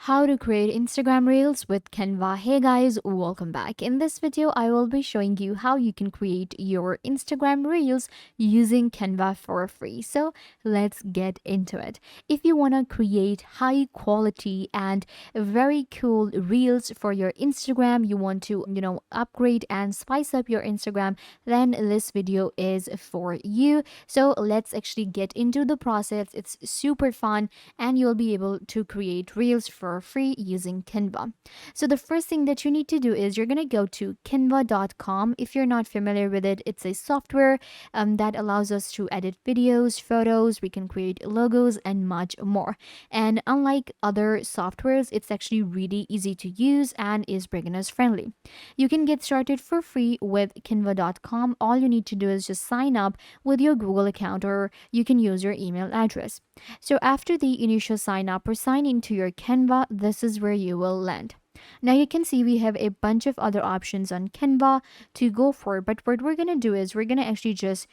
How to create Instagram Reels with Canva. Hey guys, welcome back. In this video, I will be showing you how you can create your Instagram Reels using Canva for free. So let's get into it. If you want to create high quality and very cool Reels for your Instagram, you want to, upgrade and spice up your Instagram, then this video is for you. So let's actually get into the process. It's super fun and you'll be able to create Reels for free using Canva. So the first thing that you need to do is you're going to go to canva.com. If you're not familiar with it, it's a software that allows us to edit videos, photos, we can create logos and much more. And unlike other softwares, it's actually really easy to use and is beginners friendly. You can get started for free with canva.com. All you need to do is just sign up with your Google account, or you can use your email address. So after the initial sign up or sign into your Canva, this is where you will land. Now you can see we have a bunch of other options on Canva to go for, but what we're going to do is we're going to actually just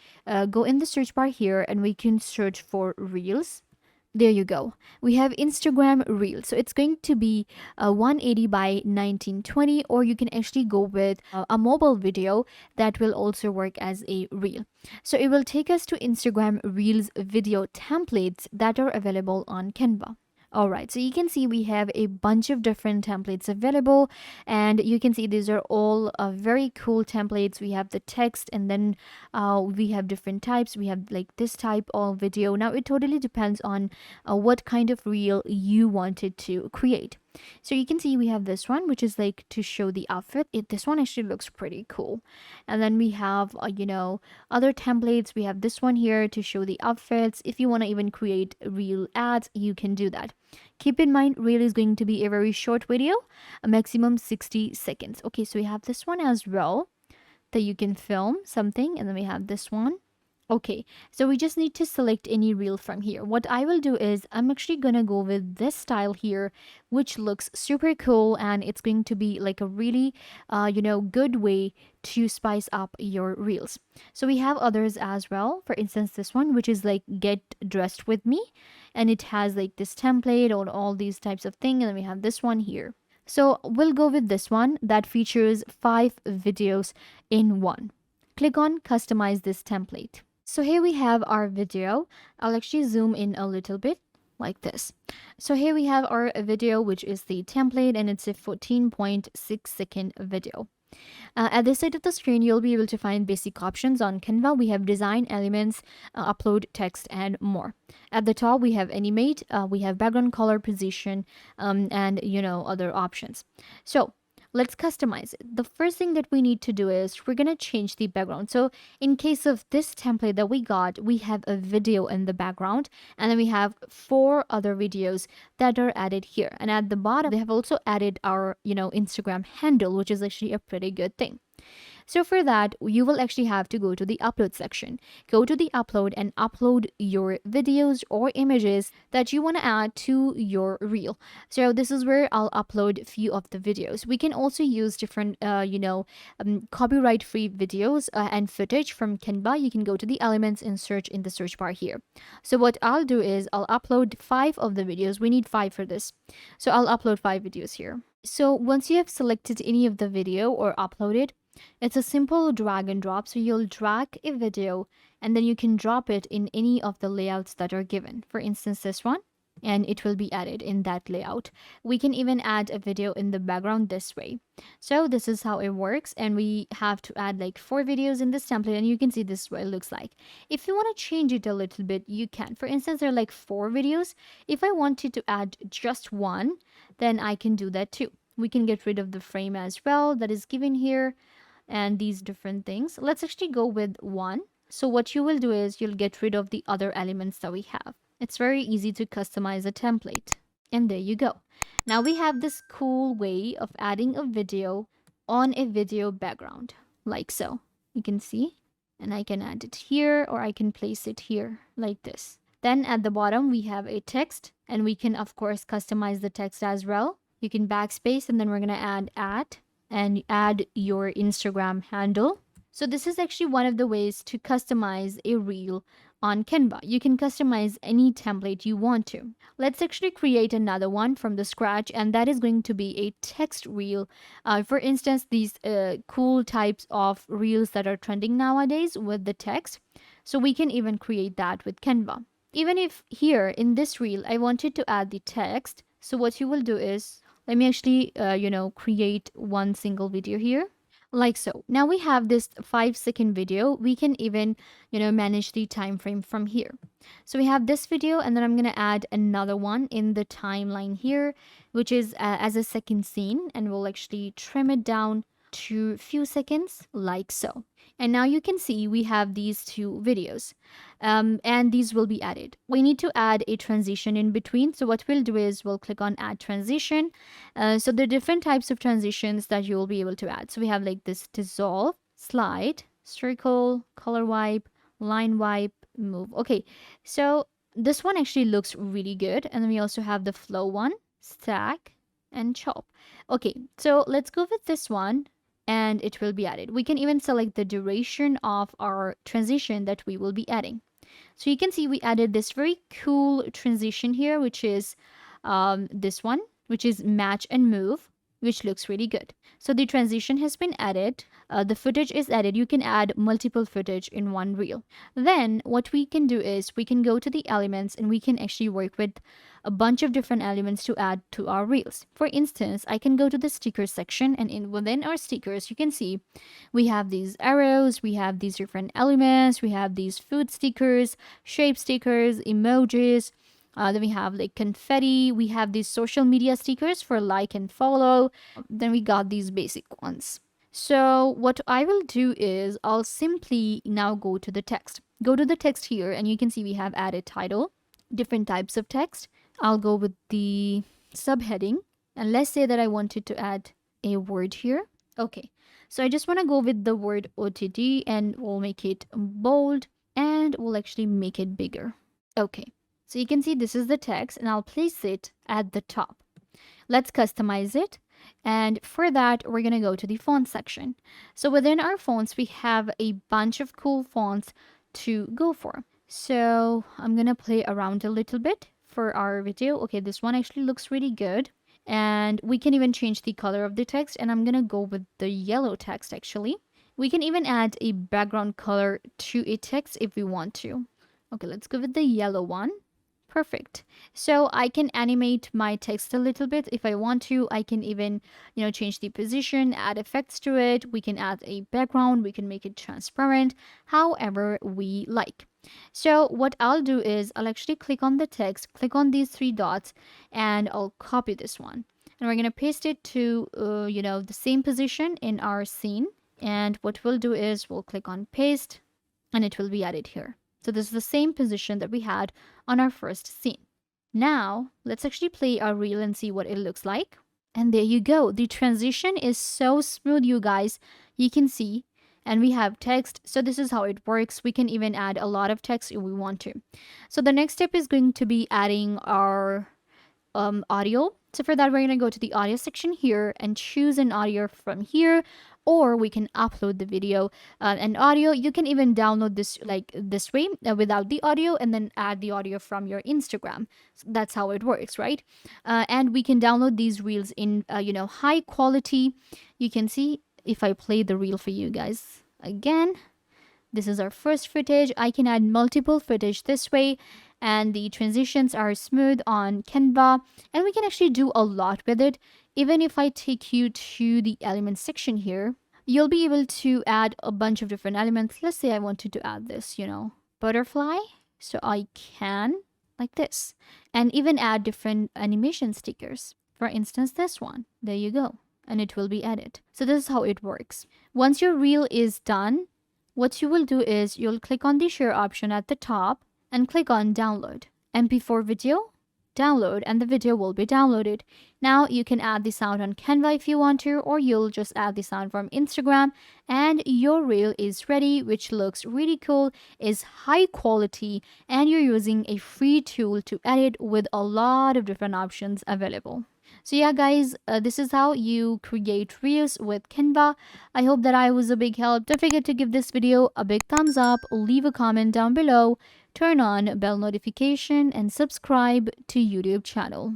go in the search bar here and we can search for Reels. There you go. We have Instagram Reel. So it's going to be 180 by 1920, or you can actually go with a mobile video that will also work as a reel. So it will take us to Instagram Reels video templates that are available on Canva. All right, so you can see we have a bunch of different templates available, and you can see these are all very cool templates. We have the text, and then we have different types. We have like this type of video. Now it totally depends on what kind of reel you wanted to create. So you can see we have this one, which is like to show the outfit. This one actually looks pretty cool. And then we have, other templates. We have this one here to show the outfits. If you want to even create reel ads, you can do that. Keep in mind, reel is going to be a very short video, a maximum 60 seconds. Okay, so we have this one as well that you can film something. And then we have this one. Okay, so we just need to select any reel from here. What I will do is I'm actually gonna go with this style here, which looks super cool, and it's going to be like a really, good way to spice up your reels. So we have others as well. For instance, this one, which is like get dressed with me, and it has like this template or all these types of things. And then we have this one here. So we'll go with this one that features 5 videos in one. Click on customize this template. So here we have our video. I'll actually zoom in a little bit like this. So here we have our video, which is the template, and it's a 14.6-second video. At this side of the screen, you'll be able to find basic options on Canva. We have design elements, upload text, and more. At the top, we have animate, we have background color, position, and other options. So let's customize it. The first thing that we need to do is we're going to change the background. So in case of this template that we got, we have a video in the background, and then we have 4 other videos that are added here. And at the bottom, they have also added our, Instagram handle, which is actually a pretty good thing. So for that, you will actually have to go to the upload section. Go to the upload and upload your videos or images that you want to add to your reel. So this is where I'll upload a few of the videos. We can also use different, copyright-free videos and footage from Canva. You can go to the elements and search in the search bar here. So what I'll do is I'll upload 5 of the videos. We need 5 for this. So I'll upload 5 videos here. So once you have selected any of the video or uploaded, it's a simple drag and drop. So you'll drag a video and then you can drop it in any of the layouts that are given. For instance, this one, and it will be added in that layout. We can even add a video in the background this way. So this is how it works, and we have to add like 4 videos in this template, and you can see this is what it looks like. If you want to change it a little bit, you can. For instance, there are like 4 videos. If I wanted to add just one, then I can do that too. We can get rid of the frame as well that is given here and these different things. Let's actually go with 1. So what you will do is you'll get rid of the other elements that we have. It's very easy to customize a template. And there you go. Now we have this cool way of adding a video on a video background, like so. You can see, and I can add it here, or I can place it here like this. Then at the bottom, we have a text, and we can of course customize the text as well. You can backspace, and then we're gonna add and add your Instagram handle. So this is actually one of the ways to customize a reel on Canva. You can customize any template you want to. Let's actually create another one from the scratch, and that is going to be a text reel. For instance, these cool types of reels that are trending nowadays with the text. So we can even create that with Canva. Even if here in this reel, I wanted to add the text. So what you will do is, let me actually, create one single video here like so. Now we have this 5-second video. We can even, manage the time frame from here. So we have this video, and then I'm going to add another one in the timeline here, which is as a second scene, and we'll actually trim it down to a few seconds like so. And now you can see we have these two videos, and these will be added. We need to add a transition in between. So what we'll do is we'll click on add transition. So there are different types of transitions that you will be able to add. So we have like this dissolve, slide, circle, color wipe, line wipe, move. Okay, so this one actually looks really good. And then we also have the flow one, stack, and chop. Okay, so let's go with this one, and it will be added. We can even select the duration of our transition that we will be adding. So you can see we added this very cool transition here, which is this one, which is match and move, which looks really good. So the transition has been added. The footage is added. You can add multiple footage in one reel. Then what we can do is we can go to the elements, and we can actually work with a bunch of different elements to add to our reels. For instance, I can go to the stickers section, and within our stickers, you can see we have these arrows, we have these different elements, we have these food stickers, shape stickers, emojis. Then we have like confetti. We have these social media stickers for like and follow. Then we got these basic ones. So what I will do is I'll simply now go to the text. Go to the text here, and you can see we have added title, different types of text. I'll go with the subheading, and let's say that I wanted to add a word here. Okay, so I just want to go with the word OTT, and we'll make it bold, and we'll actually make it bigger. Okay, so you can see this is the text, and I'll place it at the top. Let's customize it. And for that, we're going to go to the font section. So within our fonts, we have a bunch of cool fonts to go for. So I'm going to play around a little bit for our video. Okay, this one actually looks really good. And we can even change the color of the text. And I'm going to go with the yellow text actually. We can even add a background color to a text if we want to. Okay, let's go with the yellow one. Perfect. So I can animate my text a little bit if I want to. I can even, change the position, add effects to it. We can add a background. We can make it transparent, however we like. So what I'll do is I'll actually click on the text, click on these 3 dots, and I'll copy this one. And we're going to paste it to, the same position in our scene. And what we'll do is we'll click on paste, and it will be added here. So this is the same position that we had on our first scene. Now, let's actually play our reel and see what it looks like. And there you go. The transition is so smooth, you guys. You can see. And we have text. So this is how it works. We can even add a lot of text if we want to. So the next step is going to be adding our audio. So for that, we're going to go to the audio section here and choose an audio from here. Or we can upload the video and audio. You can even download this like this way without the audio, and then add the audio from your Instagram. So that's how it works, right? And we can download these reels in high quality. You can see if I play the reel for you guys again. This is our first footage. I can add multiple footage this way, and the transitions are smooth on Canva, and we can actually do a lot with it. Even if I take you to the elements section here, you'll be able to add a bunch of different elements. Let's say I wanted to add this, butterfly. So I can, like this, and even add different animation stickers. For instance, this one. There you go. And it will be added. So this is how it works. Once your reel is done, what you will do is you'll click on the share option at the top and click on download. MP4 video, download, and the video will be downloaded. Now you can add the sound on Canva if you want to, or you'll just add the sound from Instagram, and your reel is ready, which looks really cool, is high quality, and you're using a free tool to edit with a lot of different options available. So yeah, guys, this is how you create reels with Canva. I hope that I was a big help. Don't forget to give this video a big thumbs up, leave a comment down below, turn on bell notification and subscribe to YouTube channel.